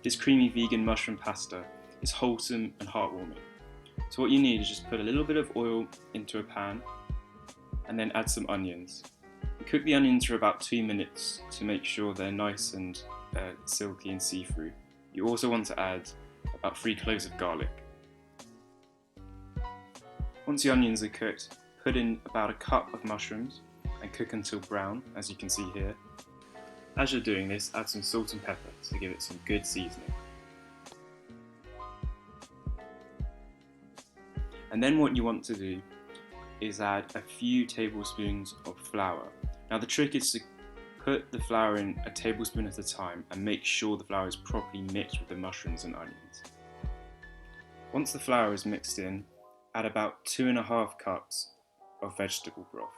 This creamy vegan mushroom pasta is wholesome and heartwarming. So what you need is just put a little bit of oil into a pan and then add some onions. You cook the onions for about 2 minutes to make sure they're nice and silky and see-through. You also want to add about 3 cloves of garlic. Once the onions are cooked, put in about a cup of mushrooms and cook until brown, as you can see here. As you're doing this, add some salt and pepper to give it some good seasoning. And then what you want to do is add a few tablespoons of flour. Now the trick is to put the flour in a tablespoon at a time and make sure the flour is properly mixed with the mushrooms and onions. Once the flour is mixed in, add about 2.5 cups of vegetable broth.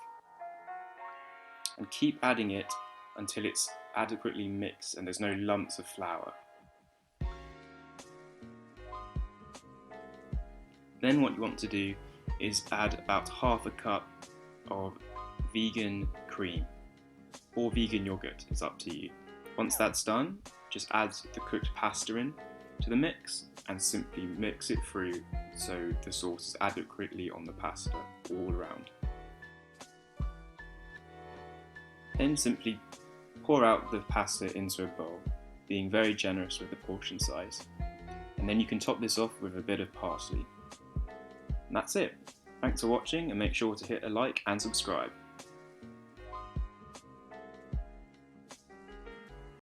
And keep adding it until it's adequately mixed and there's no lumps of flour. Then what you want to do is add about 1/2 cup of vegan cream or vegan yogurt, it's up to you. Once that's done, just add the cooked pasta in to the mix and simply mix it through so the sauce is adequately on the pasta all around. Then simply pour out the pasta into a bowl, being very generous with the portion size. And then you can top this off with a bit of parsley. And that's it. Thanks for watching and make sure to hit a like and subscribe.